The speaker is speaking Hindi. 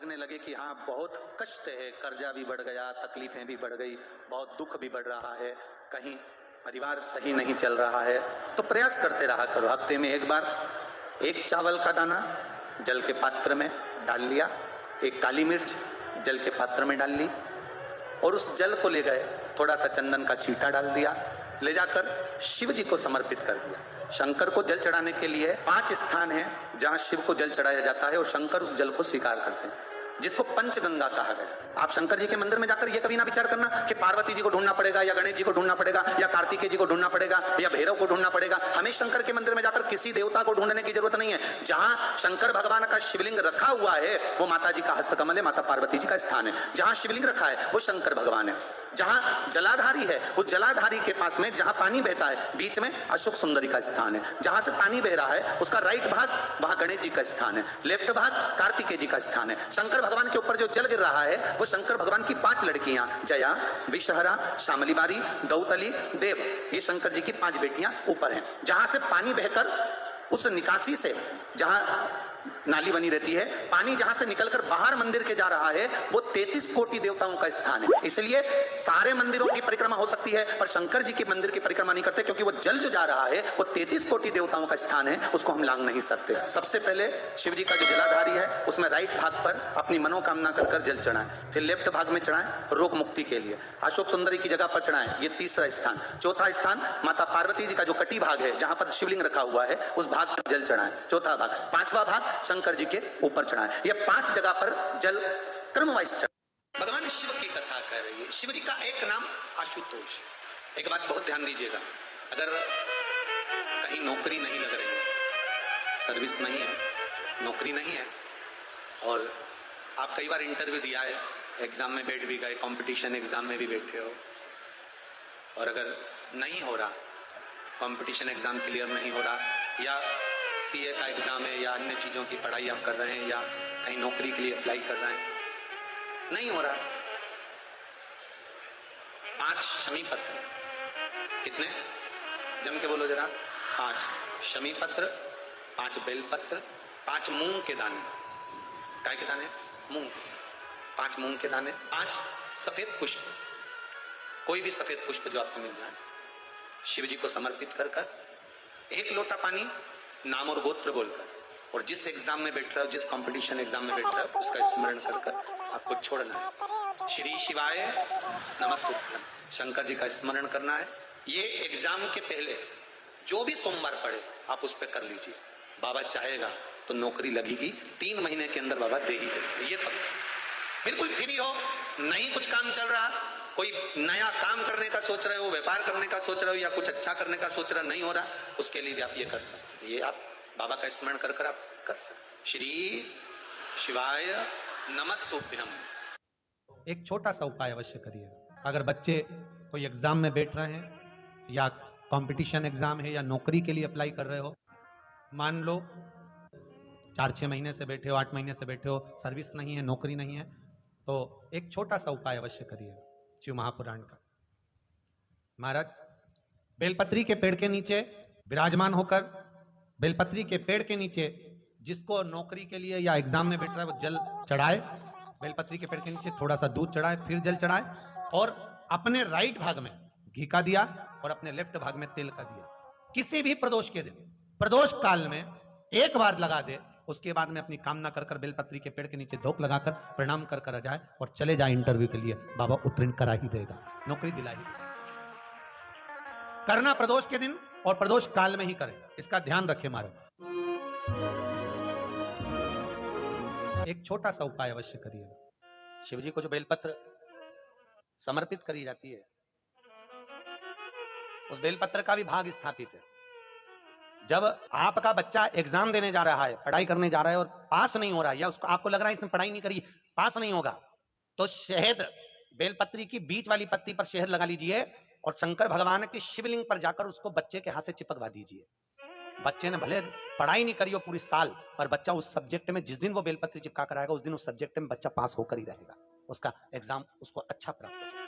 लगने लगे कि हाँ बहुत कष्ट है, कर्जा भी बढ़ गया, तकलीफें भी बढ़ गई, बहुत दुख भी बढ़ रहा है, कहीं परिवार सही नहीं चल रहा है, तो प्रयास करते रहा करो। हफ्ते में एक बार एक चावल का दाना जल के पात्र में डाल लिया, एक काली मिर्च जल के पात्र में डाल ली, और उस जल को ले गए, थोड़ा सा चंदन का छींटा डाल दिया, ले जाकर शिव जी को समर्पित कर दिया। शंकर को जल चढ़ाने के लिए 5 स्थान हैं जहां शिव को जल चढ़ाया जाता है और शंकर उस जल को स्वीकार करते हैं, जिसको पंचगंगा कहा गया। आप शंकर जी के मंदिर में जाकर ये कभी ना विचार करना कि पार्वती जी को ढूंढना पड़ेगा या गणेश जी को ढूंढना पड़ेगा या कार्तिकेय जी को ढूंढना पड़ेगा या भैरव को ढूंढना पड़ेगा। हमें शंकर के मंदिर में जाकर किसी देवता को ढूंढने की जरूरत नहीं है। जहां शंकर भगवान का शिवलिंग रखा हुआ है वो माता जी का हस्तकमल है, माता पार्वती जी का स्थान है। जहां शिवलिंग रखा है वो शंकर भगवान है। जहां जलाधारी है उस जलाधारी के पास में जहां पानी बहता है बीच में अशोक सुंदरी का स्थान है। जहां से पानी बह रहा है उसका राइट भाग वहां गणेश जी का स्थान है, लेफ्ट भाग कार्तिकेय जी का स्थान है। शंकर भगवान के ऊपर जो जल गिर रहा है वो शंकर भगवान की 5 लड़कियां जया, विषहरा, शामलीबारी, दौतली, देव, ये शंकर जी की 5 बेटियां ऊपर हैं। जहां से पानी बहकर उस निकासी से, जहां नाली बनी रहती है, पानी जहां से निकलकर बाहर मंदिर के जा रहा है वो 33 कोटि देवताओं का स्थान है। इसलिए सारे मंदिरों की परिक्रमा हो सकती है पर शंकर जी के मंदिर की परिक्रमा नहीं करते, क्योंकि वो जल जो जा रहा है वो 33 कोटि देवताओं का स्थान है, उसको हम लांग नहीं सकते। सबसे पहले शिव जी का जो जलाधारी है उसमें राइट भाग पर अपनी मनोकामना कर जल चढ़ाएं, फिर लेफ्ट भाग में चढ़ाएं रोग मुक्ति के लिए, अशोक सुंदरी की जगह पर चढ़ाएं, ये तीसरा स्थान। चौथा स्थान माता पार्वती जी का जो कटी भाग है जहां पर शिवलिंग रखा हुआ है उस भाग पर जल चढ़ाएं, चौथा भाग। 5वां भाग शंकर जी के ऊपर चढ़ाएं। ये 5 जगह पर जल क्रमवाइज चढ़ाएं। भगवान शिव की कथा कह रही है। शिव जी का एक नाम आशुतोष। एक बात बहुत ध्यान दीजिएगा, अगर कहीं नौकरी नहीं लग रही है, सर्विस नहीं है, नौकरी नहीं है, और आप कई बार इंटरव्यू दिया है, एग्जाम में बैठ भी गए, कंपटीशन एग्जाम में भी बैठे हो, और अगर नहीं हो रहा, कंपटीशन एग्जाम क्लियर नहीं हो रहा, या सीए का एग्जाम है या अन्य चीजों की पढ़ाई आप कर रहे हैं या कहीं नौकरी के लिए अप्लाई कर रहे हैं, नहीं हो रहा, 5 शमी पत्र, कितने जम के बोलो जरा, 5 शमी पत्र, 5 बेल पत्र, 5 मूंग के दाने, काय के दाने, मूंग, 5 मूंग के दाने, 5 सफेद पुष्प, कोई भी सफेद पुष्प जो आपको मिल जाए, शिव जी को समर्पित कर कर 1 लोटा पानी नाम और गोत्र बोलकर, और जिस एग्जाम में बैठ रहा हो, जिस कंपटीशन एग्जाम में बैठ रहा हो उसका स्मरण कर कर आपको छोड़ना है। श्री शिवाय नमस्तुभ्यम, शंकर जी का स्मरण करना है। ये एग्जाम के पहले जो भी सोमवार पड़े आप उस पर कर लीजिए। बाबा चाहेगा तो नौकरी लगेगी, 3 महीने के अंदर बाबा दे ही देंगे, ये पक्का। बिल्कुल फ्री हो, नहीं कुछ काम चल रहा, कोई नया काम करने का सोच रहे हो, व्यापार करने का सोच रहे हो, या कुछ अच्छा करने का सोच रहे हो, नहीं हो रहा, उसके लिए भी आप ये कर सकते हैं। ये आप बाबा का स्मरण कर कर आप कर सकते। श्री शिवाय नमस्तुभ्यम। एक छोटा सा उपाय अवश्य करिए। अगर बच्चे कोई एग्जाम में बैठ रहे हैं या कंपटीशन एग्जाम है या नौकरी के लिए अप्लाई कर रहे हो, मान लो 4-6 महीने से बैठे हो, 8 महीने से बैठे हो, सर्विस नहीं है, नौकरी नहीं है, तो एक छोटा सा उपाय अवश्य करिए शिव महापुराण का। महाराज बेलपत्री के पेड़ के नीचे विराजमान होकर, बेलपत्री के पेड़ के नीचे जिसको नौकरी के लिए या एग्जाम में बैठ रहा है वो जल चढ़ाए, बेलपत्री के पेड़ के नीचे थोड़ा सा दूध चढ़ाए, फिर जल चढ़ाए, और अपने राइट भाग में घी का दिया और अपने लेफ्ट भाग में तेल का दिया। किसी भी प्रदोष के दिन, प्रदोष काल में एक बार लगा दे, उसके बाद में अपनी कामना कर कर बेलपत्री के पेड़ के नीचे धूप लगाकर प्रणाम कर कर आ जाए और चले जाए इंटरव्यू के लिए, बाबा उत्तीर्ण करा ही देगा, नौकरी दिला ही देगा। करना प्रदोष के दिन और प्रदोष काल में ही करें, इसका ध्यान रखें महाराज। एक छोटा सा उपाय अवश्य करिए। शिव जी को जो बेलपत्र समर्पित करी जाती है उस बेलपत्र का भी भाग स्थापित है। जब आपका बच्चा एग्जाम देने जा रहा है, पढ़ाई करने जा रहा है और पास नहीं हो रहा है, या उसको आपको लग रहा है इसने पढ़ाई नहीं करी, पास नहीं होगा, तो शहद, बेलपत्री की बीच वाली पत्ती पर शहद लगा लीजिए और शंकर भगवान के शिवलिंग पर जाकर उसको बच्चे के हाथ से चिपकवा दीजिए। बच्चे ने भले पढ़ाई नहीं करी हो पूरी साल, पर बच्चा उस सब्जेक्ट में जिस दिन वो बेलपत्री चिपका कर आएगा उस दिन उस सब्जेक्ट में बच्चा पास होकर ही रहेगा, उसका एग्जाम उसको अच्छा प्राप्त होगा।